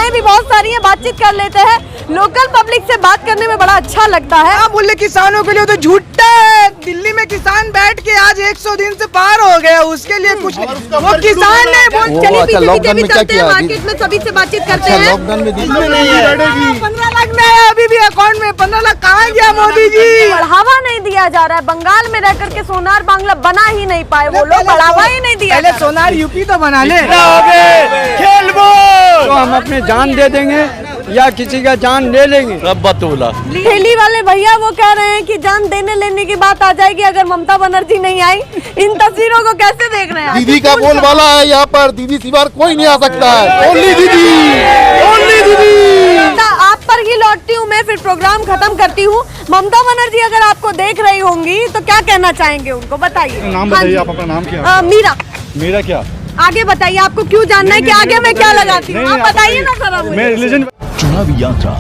महिलाएं भी बहुत सारी हैं, बातचीत कर लेते हैं। लोकल पब्लिक से बात करने में बड़ा अच्छा लगता है। हाँ बोले किसानों के लिए तो झूठा है। दिल्ली में किसान बैठ के आज 100 दिन से पार हो गया, उसके लिए कुछ नहीं। वो किसान ने चलिए पीछे भी चलते हैं, मार्केट में सभी से बातचीत करते हैं। 15 लाख में है अभी भी अकाउंट में। 15 लाख कहाँ गया मोदी जी? बढ़ावा नहीं दिया जा रहा है। बंगाल में रह करके सोनार बांग्ला बना ही नहीं पाए वो लोग, बढ़ावा ही नहीं दिया। पहले सोनार यूपी तो बना ले। तो हम अपने जान दे देंगे या किसी का जान ले लेंगे। ठेली वाले भैया वो कह रहे हैं कि जान देने लेने की बात आ जाएगी अगर ममता बनर्जी नहीं आई। इन तस्वीरों को कैसे देख रहे हैं? दीदी का बोलबाला है यहाँ पर, दीदी सिवाय कोई नहीं आ सकता है। ओनली दीदी, ओनली दीदी। आप पर ही लौटती हूँ मैं, फिर प्रोग्राम खत्म करती हूँ। ममता बनर्जी अगर आपको देख रही होंगी तो क्या कहना चाहेंगे उनको, बताइए। नाम बताइए, आप अपना नाम क्या? मीरा। मेरा क्या? आगे बताइए, आपको क्यों जानना है कि आगे मैं क्या लगाती हूँ? आप बताइए ना सर। मैं रिलीजन चुनावी यात्रा।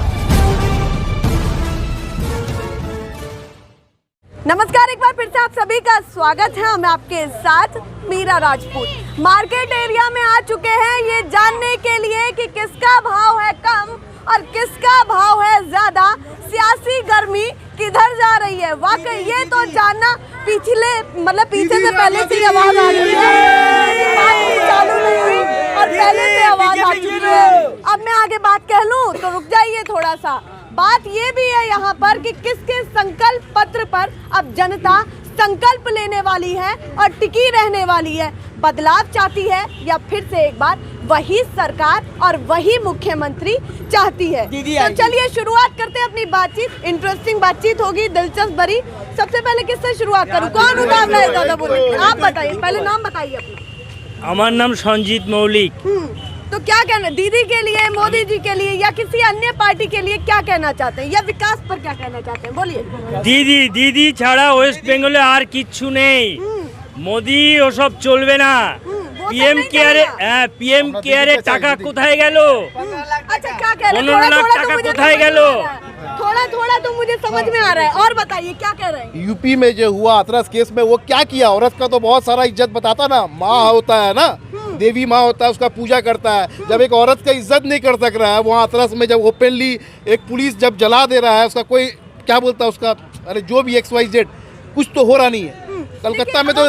नमस्कार, एक बार फिर से आप सभी का स्वागत है। मैं आपके साथ मीरा राजपूत मार्केट एरिया में आ चुके हैं ये जानने के लिए कि किसका भाव है कम और किसका भाव है ज्यादा। सियासी गर्मी किधर जा रही है, वाकई ये तो जानना पीछे से पहले से ही आवाज आ रही है, चालू नहीं हुई और पहले से आवाज आ चुकी है। अब मैं आगे बात कह लूं तो रुक जाइए थोड़ा सा। बात ये भी है यहाँ पर कि किसके संकल्प पत्र पर अब जनता संकल्प लेने वाली है और टिकी रहने वाली है। बदलाव चाहती है या फिर से एक बार वही सरकार और वही मुख्यमंत्री चाहती है। तो चलिए शुरुआत करते हैं अपनी बातचीत। इंटरेस्टिंग बातचीत होगी, दिलचस्प भरी। सबसे पहले किससे शुरुआत करूं? कौन उतावला है ज्यादा बोले? आप बताइए, पहले नाम बताइए अपना। हमारा नाम संजीत मौलिक। तो क्या कहना, दीदी के लिए, मोदी जी के लिए या किसी अन्य पार्टी के लिए क्या कहना चाहते हैं, या विकास पर क्या कहना चाहते हैं? बोलिए। দিদি ছাড়া ওয়েস্ট বেঙ্গলে আর কিচ্ছু নেই। মোদি ওসব চলবে না। পিএম কেয়ারে টাকা কোথায় গেল? अच्छा क्या कह रहे हैं? 15 लाख টাকা কোথায় গেল? थोड़ा थोड़ा तो मुझे समझ में आ रहा है, और बताइए क्या कह रहे हैं? यूपी में जो हुआ हाथरस केस में वो क्या किया? औरत का तो बहुत सारा इज्जत बताता ना, माँ होता है ना, देवी माँ होता है, उसका पूजा करता है। जब एक औरत का इज्जत नहीं कर सक रहा है वहाँ हाथरस में, जब ओपनली एक पुलिस जब जला दे रहा है, उसका कोई क्या बोलता है उसका, अरे जो भी XYZ, कुछ तो हो रहा नहीं है। कलकत्ता में तो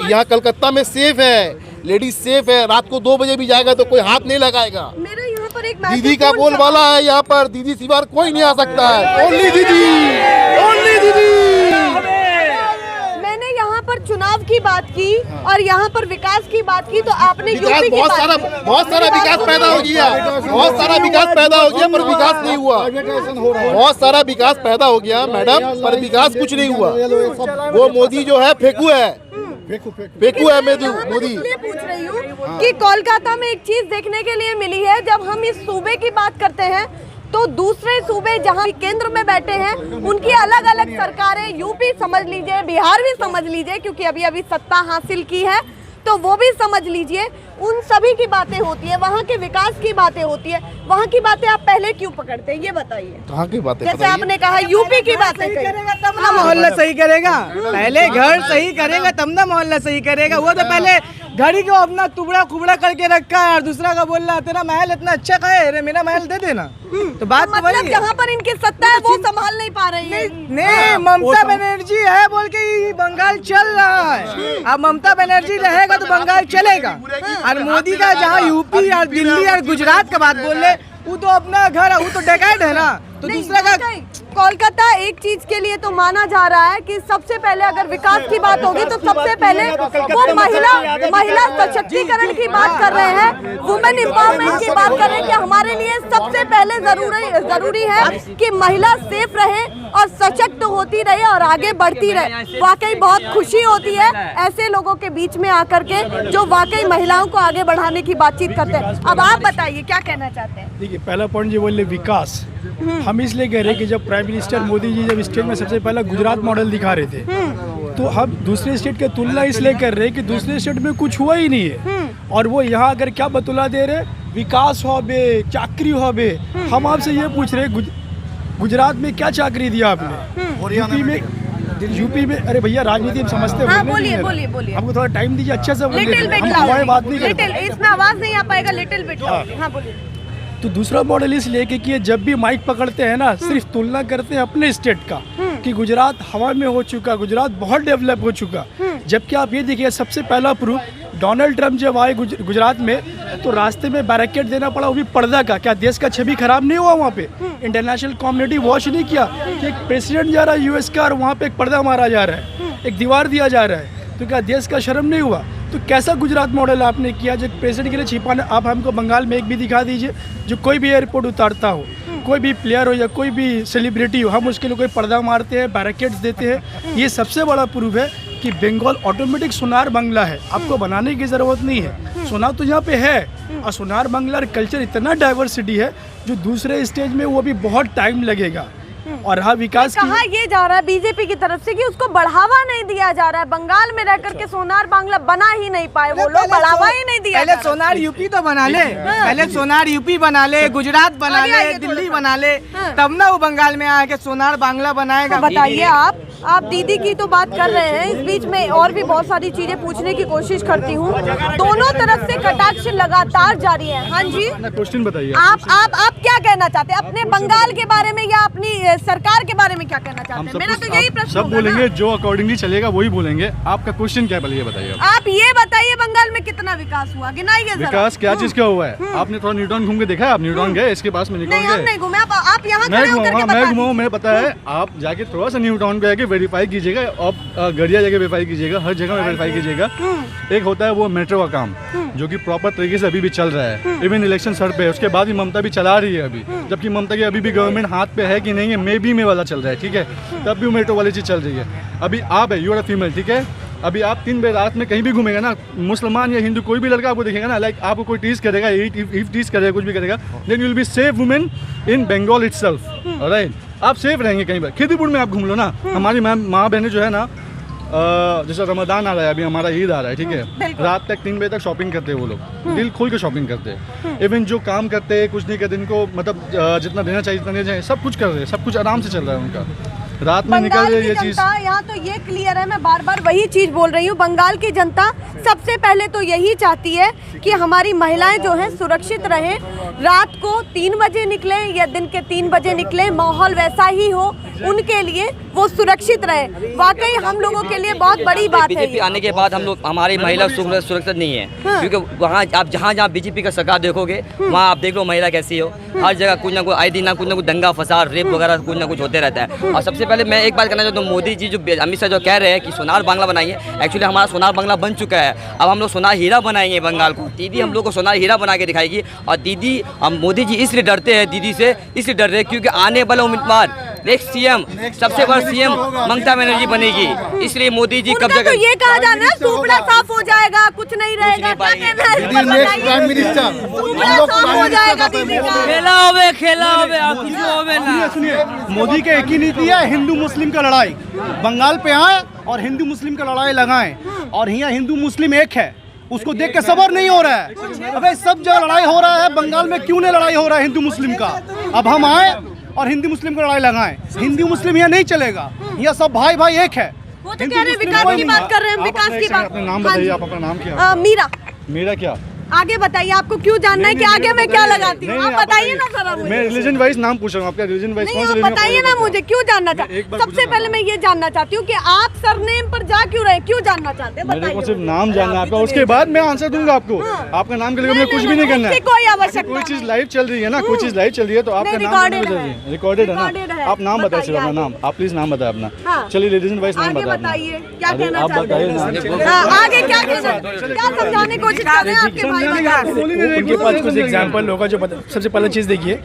यहाँ कलकत्ता में सेफ है, लेडीज सेफ है। रात को 2 बजे भी जाएगा तो कोई हाथ नहीं लगाएगा। मेरा यहाँ पर एक दीदी का बोलबाला है यहाँ पर, दीदी सिवाय कोई नहीं आ सकता है। ओनली दीदी, ओनली दीदी। मैंने यहाँ पर चुनाव की बात की और यहाँ पर विकास की बात की, तो आपने यूपी की बहुत सारा विकास पैदा हो गया, बहुत सारा विकास पैदा हो गया, पर विकास नहीं हुआ। बहुत सारा विकास पैदा हो गया मैडम, पर विकास कुछ नहीं हुआ। वो मोदी जो है फेंकू है, फेंकू है मोदी। इसलिए पूछ रही हूँ कि कोलकाता में एक चीज देखने के लिए मिली है। जब हम इस सूबे की बात करते हैं तो दूसरे सूबे जहां केंद्र में बैठे हैं उनकी अलग अलग सरकारें, यूपी समझ लीजिए, बिहार भी समझ लीजिए क्योंकि अभी अभी सत्ता हासिल की है, तो वो भी समझ लीजिए, उन सभी की बातें होती है, वहाँ के विकास की बातें होती है। वहाँ की बातें आप पहले क्यों पकड़ते हैं, ये बताइए। कहाँ की बातें? जैसे आपने कहा यूपी की बातें करेगा तब ना मोहल्ला सही करेगा। पहले घर सही करेगा तब ना मोहल्ला सही करेगा। वो तो पहले घड़ी को अपना टुकड़ा खुबड़ा करके रखा है और दूसरा का बोल रहा है तेरा महल इतना अच्छा का है, अरे मेरा महल दे देना। तो बात तो मतलब जहाँ पर इनकी सत्ता है वो संभाल नहीं पा रही है। नहीं, ममता बनर्जी है बोल के ये बंगाल चल रहा है। अब ममता बनर्जी रहेगा तो बंगाल चलेगा। और मोदी का जहाँ यूपी और दिल्ली और गुजरात का बात बोल रहे, वो तो अपना घर है, वो तो डकैत है ना। तो दूसरा का कोलकाता एक चीज के लिए तो माना जा रहा है कि सबसे पहले अगर विकास की बात होगी तो सबसे पहले वो महिला सशक्तिकरण की बात कर रहे हैं, वुमेन एम्पावरमेंट की बात कर रहे हैं कि हमारे लिए सबसे पहले जरूरी है कि महिला सेफ रहे और सशक्त होती रहे और आगे बढ़ती रहे। वाकई बहुत खुशी होती है ऐसे लोगों के बीच में आकर के जो वाकई महिलाओं को आगे बढ़ाने की बातचीत करते हैं। अब आप बताइए क्या कहना चाहते हैं? देखिए, पहला पॉइंट जो बोले विकास, हम इसलिए कह रहे हैं कि जब प्राइम मिनिस्टर मोदी जी जब स्टेट में सबसे पहला गुजरात मॉडल दिखा रहे थे, तो हम दूसरे स्टेट के तुलना इसलिए कर रहे हैं कि दूसरे स्टेट में कुछ हुआ ही नहीं है और वो यहाँ अगर क्या बतौला दे रहे, विकास होबे, चाकरी होबे। हम आपसे ये पूछ रहे गुजरात में क्या चाकरी दिया आपने? यूपी में अरे भैया राजनीति हम समझते हैं। बोलिए। हमको थोड़ा टाइम दीजिए, अच्छे से लिटिल बिट हमारी बात नहीं लिटिल, इसमें आवाज नहीं आ पाएगा, लिटिल बिट। हाँ बोलिए। तो दूसरा मॉडल इसलिए कि ये जब भी माइक पकड़ते हैं ना, सिर्फ तुलना करते हैं अपने स्टेट का कि गुजरात हवा में हो चुका, गुजरात बहुत डेवलप हो चुका। जबकि आप ये देखिए, सबसे पहला प्रूफ डोनाल्ड ट्रंप जब आए गुजरात में तो रास्ते में बैरिकेड देना पड़ा, वो भी पर्दा का। क्या देश का छवि खराब नहीं हुआ वहाँ पे? इंटरनेशनल कम्युनिटी वॉच नहीं किया कि एक प्रेसिडेंट जा रहा है यूएस का और वहाँ पे एक पर्दा मारा जा रहा है, एक दीवार दिया जा रहा है? तो क्या देश का शर्म नहीं हुआ? तो कैसा गुजरात मॉडल आपने किया जो प्रेसिडेंट के लिए छिपाना? आप हमको बंगाल में एक भी दिखा दीजिए जो कोई भी एयरपोर्ट उतारता हो, कोई भी प्लेयर हो या कोई भी सेलिब्रिटी हो, हम उसके लिए कोई पर्दा मारते हैं, बैरिकेड्स देते हैं। ये सबसे बड़ा प्रूफ है कि बंगाल ऑटोमेटिक सोनार बांग्ला है, आपको बनाने की ज़रूरत नहीं है। सोना तो यहाँ पे है, और सोनार बांग्ला कल्चर इतना डाइवर्सिटी है जो दूसरे स्टेज में वो भी बहुत टाइम लगेगा। और रहा विकास की, कहा ये जा रहा है बीजेपी की तरफ से कि उसको बढ़ावा नहीं दिया जा रहा है, बंगाल में रह करके सोनार बांग्ला बना ही नहीं पाए वो लोग, बढ़ावा ही नहीं दिया। पहले सोनार यूपी तो बना ले, पहले सोनार यूपी बना ले, गुजरात बना ले, दिल्ली बना ले, तब ना वो बंगाल में आके सोनार बांग्ला बनाएगा। बताइए आप दीदी की तो बात कर रहे हैं, इस बीच में और भी बहुत सारी चीजें पूछने की कोशिश करती हूँ। दोनों तरफ से कटाक्ष लगातार जारी है। हाँ जी, क्वेश्चन बताइए। आप क्या कहना चाहते हैं अपने बंगाल के बारे में या अपनी सरकार के बारे में क्या कहना चाहते हैं? मेरा तो यही प्रश्न सब बोलेंगे, जो अकॉर्डिंगली चलेगा वही बोलेंगे। आपका क्वेश्चन क्या है, ये बताइए। आप ये बताइए बंगाल में कितना विकास हुआ, गिनाइए जरा। विकास क्या चीज का हुआ है? आपने थोड़ा न्यूटन घूम के देखा है? आप न्यूटन गए इसके पास में? नहीं, हम नहीं घूमे। आप यहाँ खड़े होकर के मैं बता घुमाऊँ, मैं पता है। आप जाके थोड़ा सा न्यूटन पे जाके वेरीफाई कीजिएगा, आप गड़िया जगह वेरीफाई कीजिएगा, हर जगह में वेरीफाई कीजिएगा। एक होता है वो मेट्रो का काम जो कि प्रॉपर तरीके से अभी भी चल रहा है, इवन इलेक्शन सर पे है, उसके बाद भी ममता भी चला रही है अभी, जबकि ममता की अभी भी गवर्नमेंट हाथ पे है कि नहीं है, मे बी में वाला चल रहा है, ठीक है, तब भी मेट्रो वाली चीज़ चल रही है। अभी आप है, यू आर अ फीमेल, ठीक है, अभी आप 3 बजे रात में कहीं भी घूमेगा ना, मुसलमान या हिंदू कोई भी लड़का आपको देखेगा ना, लाइक आपको कोई टीज करेगा, इफ टीज करेगा, कुछ भी करेगा, then you will be safe women in Bengal itself, right? आप सेफ रहेंगे कहीं पर। खिदीपुर में आप घूम लो ना, हमारी माँ बहनें जो है ना, जैसे रमदान आ रहा है, अभी हमारा ईद आ रहा है, ठीक है, रात तक 3 बजे तक शॉपिंग करते हैं वो लोग, दिल खोल के शॉपिंग करते हैं। इवन जो काम करते हैं, कुछ नहीं करते, इनको मतलब जितना देना चाहिए जितना देना चाहिए, सब कुछ कर रहे हैं, सब कुछ आराम से चल रहा है उनका। रात में निकल रही है ये चीज़। यहाँ तो ये क्लियर है, मैं बार बार वही चीज़ बोल रही हूँ, बंगाल की जनता सबसे पहले तो यही चाहती है कि हमारी महिलाएं जो हैं सुरक्षित रहें, रात को 3 बजे निकले या दिन के 3 बजे निकले, माहौल वैसा ही हो उनके लिए, वो सुरक्षित रहे। वाकई हम लोगों के लिए बहुत बड़ी बात है। बीजेपी आने के बाद हम लोग, हमारी महिला सुरक्षित नहीं है, क्योंकि वहाँ आप जहाँ बीजेपी का सरकार देखोगे, वहाँ आप देख लो महिला कैसी हो, हर जगह कुछ ना कुछ आए दिन ना कुछ दंगा फसाद, रेप वगैरह कुछ ना कुछ होते रहता है। और सबसे पहले मैं एक बात कहना चाहता हूँ, मोदी जी जो अमित शाह जो कह रहे हैं कि सोनार बांग्ला बनाइए, एक्चुअली हमारा सोनार बांग्ला बन चुका है, अब हम लोग सोनार हीरा बनाएंगे बंगाल को। दीदी हम लोग को सोनार हीरा बना के दिखाएगी। और दीदी, मोदी जी इसलिए डरते हैं दीदी से, इसलिए डर रहे हैं क्योंकि आने वाला उम्मीदवार नेक्स्ट सीएम, सबसे बड़ा सीएम ममता बनर्जी बनेगी, इसलिए मोदी जी कब्जा तो ये कहा जा रहा है सुपड़ा साफ हो जाएगा, कुछ नहीं रहेगा, क्या कहना है इस पर बताइए? सुपड़ा साफ हो जाएगा दीदी का। खेला होवे कुछ होवे ना। सुनिए, मोदी की एक ही नीति है, हिंदू मुस्लिम का लड़ाई। बंगाल पे आए और हिंदू मुस्लिम का लड़ाई लगाएं, और यहाँ हिंदू मुस्लिम एक है, उसको देख के सबर नहीं हो रहा है। अबे सब जगह लड़ाई हो रहा है, बंगाल में क्यों नहीं लड़ाई हो रहा है हिंदू मुस्लिम का? अब हम आए और हिंदू मुस्लिम को लड़ाई लगाएं, हिंदू मुस्लिम यहाँ नहीं चलेगा, यहाँ सब भाई भाई एक है। वो तो कह रहे हैं विकास की बात कर रहे हैं, विकास की बात। अपना नाम बताइए, आप अपना नाम क्या? मीरा। मेरा क्या? आगे बताइए, आपको क्यों जानना है कि आगे मैं क्या लगाती हूँ? आप बताइए ना जरा मुझे। मैं रिलीजन वाइज नाम पूछ रहा हूँ, आपका रिलीजन वाइज कौन सा? नहीं, बताइए ना मुझे, क्यों जानना चाहते? सबसे पहले मैं ये जानना चाहती हूँ कि आप सरनेम पर जा क्यों रहे, क्यों जानना चाहते हैं? मेरे को सिर्फ नाम जानना है आपका, उसके बाद मैं आंसर दूंगा आपको। आपका नाम के लिए मुझे कुछ भी नहीं करना है, कोई आवश्यकता। कोई चीज लाइव चल रही है ना, कोई चीज लाइव चल रही है तो आपका नाम रिकॉर्डेड है ना, आप नाम बताइए सिर्फ अपना नाम, आप प्लीज नाम बताए अपना। चलिए रिलीजन वाइज नाम बताइए, क्या कहना आप बताइए। आगे क्या समझाने की कोशिश कर रहे हैं आपके भाई? उनके पास कुछ एग्जाम्पल होगा जो सबसे पहले चीज़ देखिए,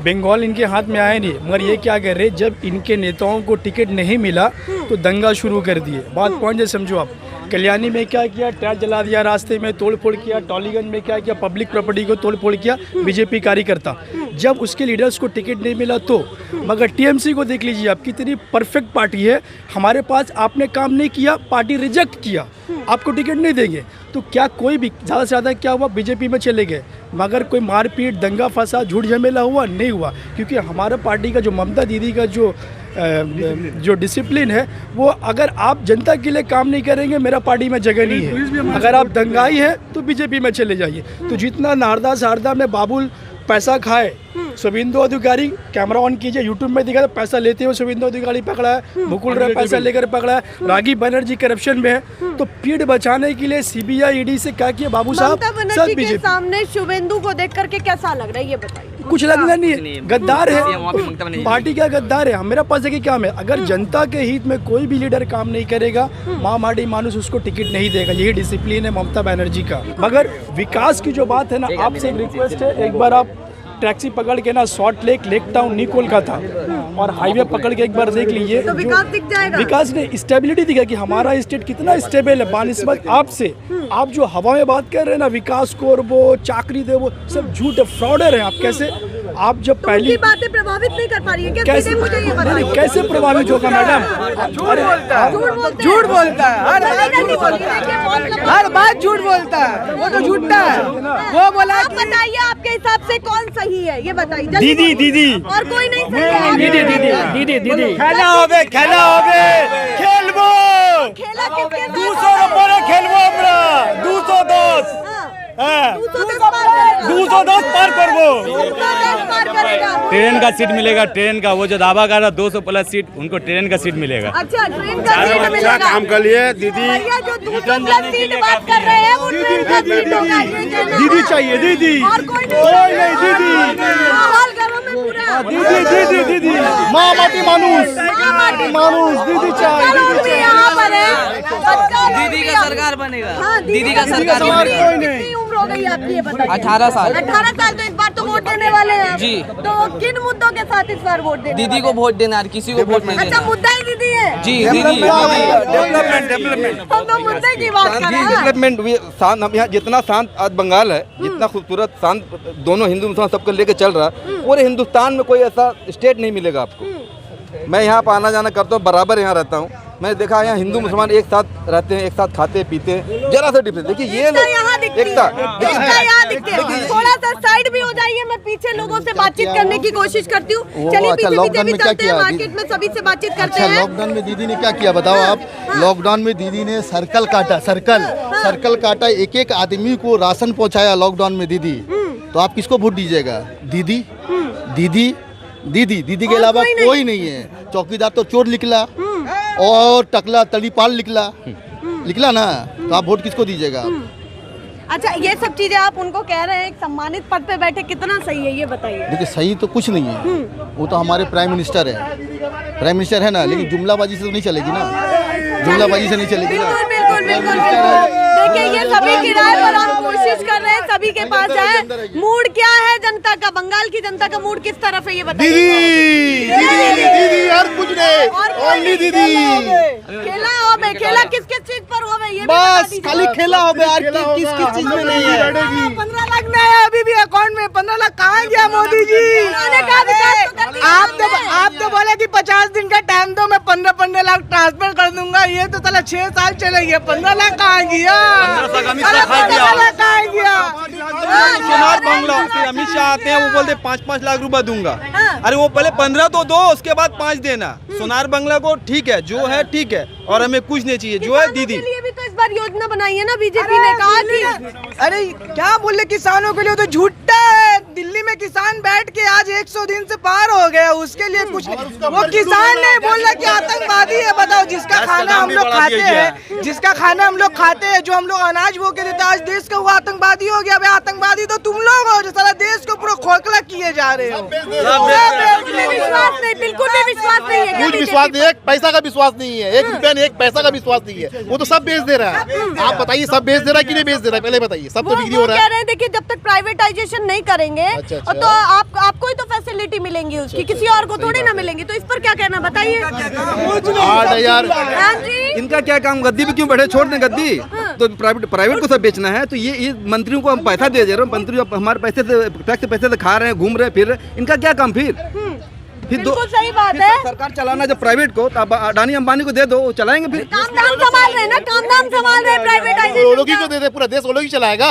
बंगाल इनके हाथ में आया नहीं, मगर ये क्या कर रहे, जब इनके नेताओं को टिकट नहीं मिला तो दंगा शुरू कर दिए। बात पॉइंट से समझो आप, कल्याणी में क्या किया, ट्रैक जला दिया, रास्ते में तोड़फोड़ किया, टॉलीगंज में क्या किया, पब्लिक प्रॉपर्टी को तोड़फोड़ किया बीजेपी कार्यकर्ता। जब उसके लीडर्स को टिकट नहीं मिला तो, मगर टीएमसी को देख लीजिए आप, कितनी परफेक्ट पार्टी है, हमारे पास आपने काम नहीं किया, पार्टी रिजेक्ट किया, आपको टिकट नहीं देंगे। तो क्या कोई भी ज़्यादा से ज़्यादा क्या हुआ, बीजेपी में चले गए, मगर कोई मारपीट, दंगा फसाद, झूठ झमेला हुआ नहीं हुआ, क्योंकि हमारा पार्टी का जो ममता दीदी का जो डिसिप्लिन है, वो अगर आप जनता के लिए काम नहीं करेंगे, मेरा पार्टी में जगह नहीं है। अगर आप दंगाई हैं तो बीजेपी में चले जाइए। तो जितना नारदा शारदा में बाबुल पैसा खाए। शुभेंदु अधिकारी, कैमरा ऑन कीजिए, यूट्यूब में दिखा, पैसा लेते हुए शुभेंदु अधिकारी पकड़ा है, मुकुल राय पैसा लेकर पकड़ा है, राघव बनर्जी करप्शन में है। तो पीठ बचाने के लिए सीबीआई ईडी से क्या किया बाबू साहब? ममता सब बनर्जी के बीजेपी। सामने शुभेंदु को देख करके कैसा लग रहा है ये बताइए। कुछ लगना नहीं है, गद्दार है, वहाँ पे ममता बनर्जी पार्टी का गद्दार है। मेरा पास है क्या है, अगर जनता के हित में कोई भी लीडर काम नहीं करेगा, माड़ी मानुस उसको टिकट नहीं देगा। यही डिसिप्लिन है ममता बनर्जी का। मगर विकास की जो बात है ना, आपसे एक रिक्वेस्ट है, एक बार आप टैक्सी पकड़ के ना सॉल्ट लेक, लेक टाउन, नी कोलकाता और हाईवे पकड़ के एक बार देख लीजिए, तो विकास दिख जाएगा। विकास ने स्टेबिलिटी दिखा कि हमारा स्टेट कितना स्टेबल है। बानिस्बत आपसे, आप जो हवा में बात कर रहे हैं ना, विकास को और वो चाकरी दे, वो सब झूठ है, फ्रॉडर है। आप कैसे, आप जब तो पहली उनकी बातें प्रभावित नहीं कर पा रही है क्या? कैसे, सीधे मुझे ये बताइए। नहीं, कैसे प्रभावित होगा मैडम? झूठ बोलता है, हर बात झूठ बोलता है, वो तो झूठा है। वो बोला आप बताइए आपके हिसाब से कौन सही है ये बताइए। जल्दी दीदी बोलिए। दीदी और कोई नहीं सही है? दीदी खेला होबे खेलबो खेला किसके साथ? 200 रुपये खेलबो हमरा 210 हाँ। 210 पार करबो। 210 पार करेगा। ट्रेन का सीट मिलेगा, ट्रेन का। वो जो दावा कर रहा 200 प्लस सीट, उनको ट्रेन का सीट मिलेगा। अच्छा, ट्रेन का सीट मिलेगा। काम कर लिए दीदी। भैया जो 200 प्लस सीट बात कर रहे हैं वो ट्रेन का सीट होगा, ये कहना दीदी है। चाहिए, दीदी। और कोई नहीं दीदी। माहौल घरों में पूरा दीदी माँ माटी मानुस दीदी लोग भी यहाँ पर है। बच्चा लोग दीदी भी का अब- सरकार बनेगा। हाँ, दीदी का सरकार कितनी- बनेगा। कितनी उम्र हो गई आपकी ये बताइए? 18 साल। 18 साल। तो इस बार तो वोट देने वाले हैं आप। जी। तो किन मुद्दों के साथ इस बार वोट देने दीदी वाले को वोट देना है, किसी को वोट नहीं हैं? अच्छा, देना। मुद्दा ही दीदी है। जी दीदी। डेवलपमेंट हम तो मुद्दे की बात कर रहे हैं। डेवलपमेंट शांत, हम यहाँ जितना शांत आज बंगाल है, जितना खूबसूरत शांत दोनों हिंदू मुसलमान सबको लेके चल रहा है, पूरे हिंदुस्तान में कोई ऐसा स्टेट नहीं मिलेगा आपको। मैं यहाँ पर आना जाना करता हूँ, बराबर यहाँ रहता हूँ। मैंने देखा यहाँ हिंदू मुसलमान एक साथ रहते हैं, एक साथ खाते पीते हैं, जरा सा डिफरेंस देखिए। ये एकता यहाँ दिखती है। एकता एकता यहाँ दिखती है। थोड़ा सा साइड भी हो जाइए, मैं पीछे लोगों से बातचीत करने की कोशिश करती हूँ। चलिए अच्छा, पीछे लॉकडाउन पीछे भी में क्या चलते हैं, किया? मार्केट में सभी से बातचीत करते अच्छा, हैं। लॉकडाउन में दीदी ने क्या किया बताओ आप? लॉकडाउन में दीदी ने सर्कल काटा, सर्कल काटा, एक एक आदमी को राशन पहुंचाया लॉकडाउन में दीदी। तो आप किसको वोट दीजिएगा? दीदी दीदी दीदी दीदी के और अलावा कोई कोई नहीं है। चौकीदार तो चोर निकला और टकला तड़ीपाल निकला ना, तो आप वोट किसको दीजिएगा? अच्छा, ये सब चीजें आप उनको कह रहे हैं, एक सम्मानित पद पे बैठे, कितना सही है ये बताइए। देखिए, सही तो कुछ नहीं है, वो तो हमारे प्राइम मिनिस्टर है ना, लेकिन जुमलाबाजी से तो नहीं चलेगी ना, जुमलाबाजी से नहीं चलेगी ना। बिल्कुल बिल्कुल बिल्कुल। देखिए, ये सभी की राय पर हम कोशिश कर रहे हैं, सभी के पास है। मूड क्या है जनता का, बंगाल की जनता का मूड किस तरफ है ये बताइए। दीदी और कुछ नहीं, और कोई ओनली नहीं, दीदी। खेला हो बे, खेला किस किस चीज पर हो बे, ये भी बता बस दीजिए। खाली खेला हो यार, किस किस चीज में नहीं है। 15 लाख में है अभी भी अकाउंट में। 15 लाख कहाँ गया मोदी जी? उन्होंने कहा विकास तो कर दिया आप तो बोले कि 50 दिन का टाइम दो, मैं 15 लाख ट्रांसफर कर दूंगा। ये तो साला 6 साल चले गए, 15 लाख कहाँ गया? 15 लाख कहाँ गया? सोनार बांग्ला फिर अमित शाह आते हैं, वो बोलते 5-5 लाख रुपए दूंगा। अरे वो पहले 15 तो दो, उसके बाद 5 देना। सोनार बांग्ला को ठीक है, जो है ठीक है, और हमें कुछ नहीं चाहिए, जो है दीदी। किसानों के लिए भी तो इस बार योजना बनाई है ना बीजेपी ने, कहा कि अरे क्या बोले किसानों के लिए, तो झूठा है। दिल्ली में किसान बैठ के आज 100 दिन से पार हो गया, उसके लिए कुछ वो किसान नहीं बोल रहा कि आतंकवादी है। बताओ, जिसका खाना हम लोग खाते हैं, जिसका खाना हम लोग खाते हैं, जो हम लोग अनाज वो के देते हैं, आज देश का वो आतंकवादी हो गया। आतंकवादी तो तुम लोग हो, जो सारा देश को पूरा खोखला किए जा रहे हो। विश्वास नहीं, बिल्कुल भी विश्वास नहीं है। कुछ विश्वास नहीं है, एक पैसा का विश्वास नहीं है, 1 रुपया नहीं, 1 पैसा का विश्वास नहीं है। वो तो सब बेच दे रहा है। आप बताइए, सब बेच दे रहा है कि नहीं बेच दे रहा है? पहले बताइए, सब तो बिक्री हो रहा कह है। रहे हैं, देखिए जब तक प्राइवेटाइजेशन नहीं करेंगे अच्छा। तो आपको ही तो फैसिलिटी मिलेंगी उसकी, किसी और को थोड़ी ना मिलेंगी। तो इस पर क्या कहना बताइए। हार्ड है यार। हाँ जी, इनका क्या काम, गद्दी पे क्यों बैठे? छोड़ दें गद्दी, तो प्राइवेट को सब बेचना है। तो ये मंत्रियों को हम पैसा दे रहे हैं, मंत्री हमारे पैसे से, टैक्स से पैसे से खा रहे हैं, घूम रहे हैं, फिर रहे हैं। इनका क्या काम? फिर बिल्कुल सही बात है। सरकार चलाना जब प्राइवेट को, तो अडानी अंबानी को दे दो, वो चलाएंगे। फिर काम धाम संभाल रहे हैं ना, काम धाम संभाल रहे हैं प्राइवेटाइजेशन। वो लोग ही को दे दे, पूरा देश वो लोग ही चलाएगा।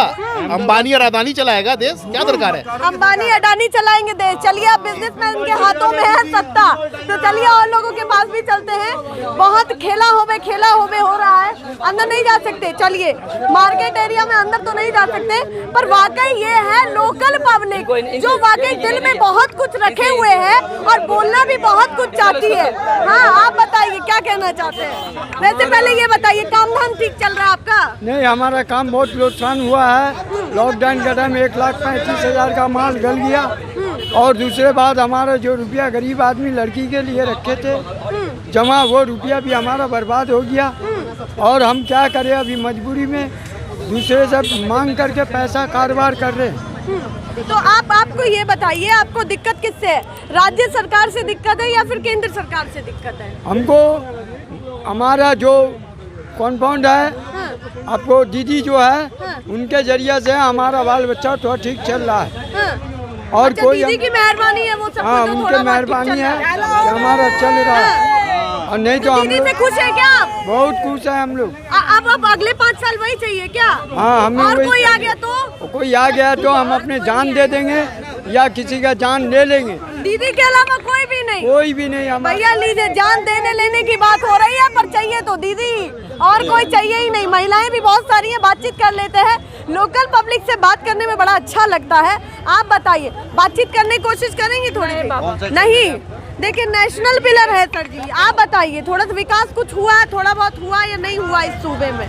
अंबानी और अदानी चलाएगा देश, क्या दरकार है? अंबानी अडानी चलाएंगे देश। चलिए, अब बिजनेसमैन के हाथों में है सत्ता, तो चलिए और लोगों के पास भी चलते हैं। बहुत खेला होबे हो रहा है, अंदर नहीं जा सकते। चलिए, मार्केट एरिया में अंदर तो नहीं जा सकते, पर वाकई ये है लोकल पब्लिक, इनको जो वाकई दिल में बहुत कुछ रखे हुए हैं और बोलना भी बहुत कुछ चाहती है। हाँ, आप बताइए क्या कहना चाहते हैं। वैसे पहले ये बताइए, काम धाम ठीक चल रहा है आपका? नहीं, हमारा काम बहुत नुकसान हुआ है। लॉकडाउन के टाइम 1,35,000 का माल गल गया, और दूसरे बात हमारा जो रुपया गरीब आदमी लड़की के लिए रखे थे जमा, वो रुपया भी हमारा बर्बाद हो गया। और हम क्या करें, अभी मजबूरी में दूसरे से मांग करके पैसा कारोबार कर रहे हैं। तो आपको ये बताइए, आपको दिक्कत किससे है? राज्य सरकार से दिक्कत है या फिर केंद्र सरकार से दिक्कत है? हमको हमारा जो कॉम्पाउंड है, आपको दीदी जो है उनके जरिए से हमारा बाल बच्चा थोड़ा ठीक चल रहा है। और अच्छा, कोई दीदी की मेहरबानी है, वो सब हाँ, कुछ तो उनके थोड़ा बहुत मेहरबानी ठीक चल है रहा कि हमारा चल रहा है। और नहीं तो हम दीदी लोग से खुश है क्या आप? बहुत खुश है हम लोग। अब अगले 5 साल वही चाहिए क्या? हाँ, हमें और वही कोई आ चाहिए। गया तो? कोई आ गया तो हम अपने जान दे देंगे या किसी का जान ले लेंगे, दीदी के अलावा कोई भी नहीं? कोई भी नहीं। हम भैया लीजिए, जान देने लेने की बात हो रही है, पर चाहिए तो दीदी, और कोई चाहिए ही नहीं। महिलाएं भी बहुत सारी हैं, बातचीत कर लेते हैं। लोकल पब्लिक से बात करने में बड़ा अच्छा लगता है। आप बताइए, बातचीत करने की कोशिश करेंगे थोड़ी? नहीं, देखिए नेशनल पिलर है सर जी। आप बताइए, थोड़ा सा विकास कुछ हुआ है, थोड़ा बहुत हुआ या नहीं हुआ इस सूबे में?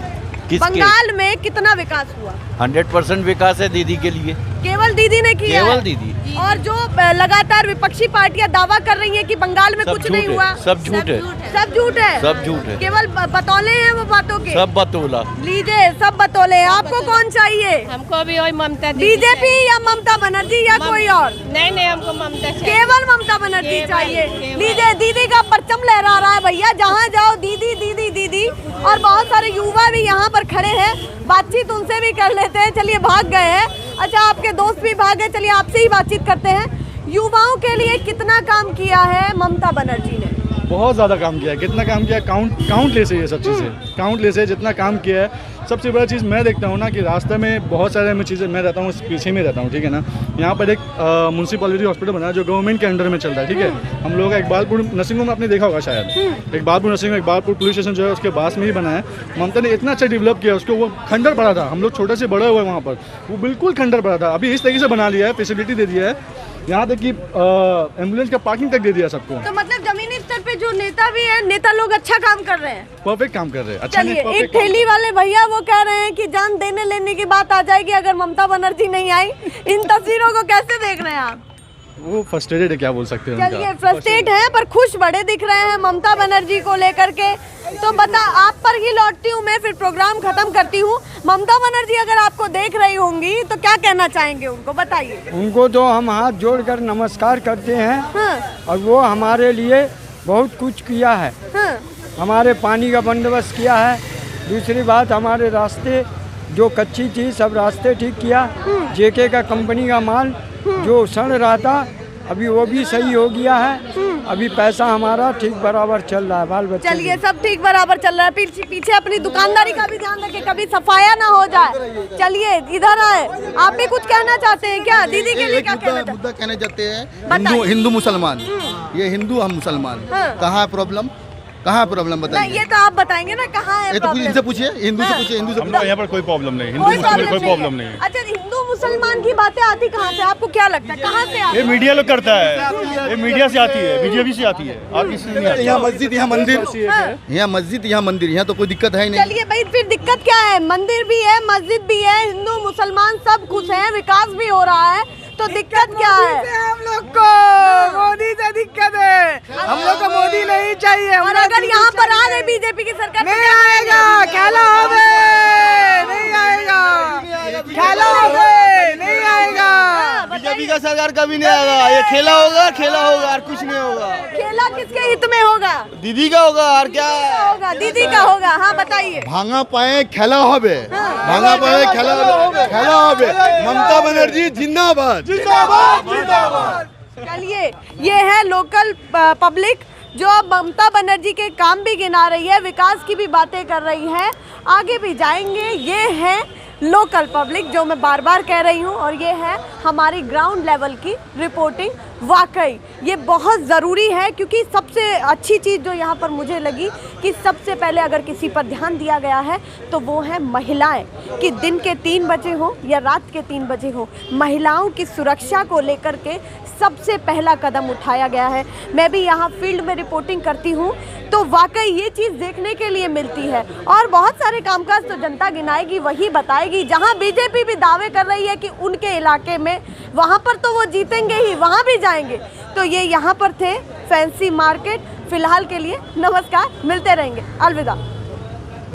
बंगाल में कितना विकास हुआ? 100% विकास है दीदी के लिए। केवल दीदी ने किया केवल है? दीदी। और जो लगातार विपक्षी पार्टियां दावा कर रही हैं कि बंगाल में सब कुछ झूठ नहीं है, हुआ, सब झूठ है। सब झूठ है, सब झूठ है। केवल बतौले हैं वो बातों के। सब बतौला। लीजिए, सब बतौले। आपको कौन चाहिए? हमको भी वही ममता बीजेपी या ममता बनर्जी या कोई और? नहीं, हमको ममता चाहिए। केवल ममता बनर्जी चाहिए। लीजिए, दीदी का परचम लहरा रहा है भैया, जहाँ जाओ दीदी दीदी दीदी। और बहुत सारे युवा भी यहाँ पर खड़े हैं, बातचीत उनसे भी कर लेते हैं। चलिए, भाग गए हैं। अच्छा, आपके दोस्त भी भाग गए, चलिए आपसे ही बातचीत करते हैं। युवाओं के लिए कितना काम किया है ममता बनर्जी ने? बहुत ज़्यादा काम किया है। कितना काम किया, काउंटलेस है ये सब चीज़ें, काउंटलेस है जितना काम किया है। सबसे बड़ा चीज़ मैं देखता हूँ ना कि रास्ते में बहुत सारे में चीज़ें, मैं रहता हूँ पीछे में रहता हूँ, ठीक है ना। यहाँ पर एक म्यूनसिपैलिटी हॉस्पिटल बना है जो गवर्नमेंट के अंडर में चल रहा है, ठीक है। हम लोग का इकबालपुर नर्सिंग होम आपने देखा होगा शायद, Iqbalpur nursing home, Iqbalpur police station जो है उसके पास में ही बना है। ममता ने इतना अच्छा डेवलप किया उसको, वो खंडर पड़ा था, हम लोग छोटे से बड़े हुए वहाँ पर, वो बिल्कुल खंडर पड़ा था। अभी इस तरीके से बना लिया है, फैसिलिटी दे दिया है, यहाँ तक कि एम्बुलेंस का पार्किंग तक दे दिया सबको। तो मतलब जमीनी स्तर पे जो नेता भी है, नेता लोग अच्छा काम कर रहे हैं, परफेक्ट काम कर रहे हैं। अच्छा, चलिए, एक ठेली वाले भैया वो कह रहे हैं कि जान देने लेने की बात आ जाएगी अगर ममता बनर्जी नहीं आई। इन तस्वीरों को कैसे देख रहे हैं आप? वो फ्रस्ट्रेटेड है, क्या बोल सकते हैं। चलिए, फ्रस्ट्रेट है पर खुश बड़े दिख रहे हैं ममता बनर्जी को लेकर के। तो बता, आप पर ही लौटती हूँ मैं, फिर प्रोग्राम खत्म करती हूँ। ममता बनर्जी अगर आपको देख रही होंगी तो क्या कहना चाहेंगे उनको, बताइए। उनको तो हम हाथ जोड़कर नमस्कार करते हैं। हाँ, और वो हमारे लिए बहुत कुछ किया है। हाँ, हमारे पानी का बंदोबस्त किया है। दूसरी बात, हमारे रास्ते जो कच्ची थी सब रास्ते ठीक किया। जेके का कंपनी का माल जो सड़ रहा था अभी वो भी सही हो गया है। अभी पैसा हमारा ठीक बराबर चल रहा है, बाल बच्चे। चलिए, सब ठीक बराबर चल रहा है। पीछे अपनी दुकानदारी का भी ध्यान रखें, कभी सफाया ना हो जाए। चलिए, इधर आए, आप भी कुछ कहना चाहते हैं क्या? दीदी के लिए क्या कहना चाहते मुद्दा कहना चाहते हैं। बताइए। हिंदू मुसलमान, ये हिंदू हम मुसलमान, हाँ। कहाँ प्रॉब्लम, कहाँ प्रॉब्लम नहीं, बताइए। ये तो आप बताएंगे ना कहाँ है ये तो कुछ problem? इनसे पूछिए, हिंदू से पूछिए, हिंदू से पूछिए। यहाँ पर कोई प्रॉब्लम नहीं, हिंदू कोई मुस्लिम में कोई नहीं प्रॉब्लम नहीं है। अच्छा, हिंदू मुसलमान की बातें आती कहाँ से? आपको क्या लगता है कहाँ से आती ये मीडिया लोग करता है, ये मीडिया से आती है, बीजेपी से आती है, और किसी से नहीं आती। यहाँ मस्जिद, यहाँ मंदिर, हाँ। यहाँ मस्जिद, यहाँ मंदिर, यहाँ तो कोई दिक्कत है ही नहीं। चलिए भाई, फिर दिक्कत क्या है? मंदिर भी है, मस्जिद भी है, हिंदू मुसलमान सब कुछ है, विकास भी हो रहा है, तो दिक्कत क्या है? हम लोग को मोदी से दिक्कत है। हम लोग को मोदी नहीं चाहिए। और अगर यहाँ पर आ गई बीजेपी की सरकार तो नहीं क्या आएगा, करेंगे? खेला होवे नहीं आएगा, खेला होवे नहीं आएगा। बीजेपी का सरकार कभी नहीं आएगा, ये खेला होगा, खेला होगा और कुछ नहीं होगा। खेला किसके हित में होगा? दीदी का होगा और क्या होगा, दीदी का होगा। हाँ, बताइए। भांगा पाए खेला होबे, भांगा पाए खेला होबे, खेला होबे। ममता बनर्जी जिंदाबाद, जिंदाबाद, जिंदाबाद। चलिए, ये है लोकल पब्लिक जो अब ममता बनर्जी के काम भी गिना रही है, विकास की भी बातें कर रही है, आगे भी जाएंगे। ये है लोकल पब्लिक, जो मैं बार बार कह रही हूँ, और ये है हमारी ग्राउंड लेवल की रिपोर्टिंग। वाकई ये बहुत ज़रूरी है, क्योंकि सबसे अच्छी चीज़ जो यहाँ पर मुझे लगी कि सबसे पहले अगर किसी पर ध्यान दिया गया है तो वो है महिलाएं, कि दिन के 3 बजे हो या रात के 3 बजे हो, महिलाओं की सुरक्षा को लेकर के सबसे पहला कदम उठाया गया है। मैं भी यहाँ फील्ड में रिपोर्टिंग करती हूँ तो वाकई ये चीज़ देखने के लिए मिलती है। और बहुत सारे कामकाज तो जनता गिनाएगी, वही बताएगी। जहाँ बीजेपी भी दावे कर रही है कि उनके इलाके में, वहाँ पर तो वो जीतेंगे ही, वहाँ भी जाएंगे। तो ये यहाँ पर थे फैंसी मार्केट। फिलहाल के लिए नमस्कार, मिलते रहेंगे, अलविदा।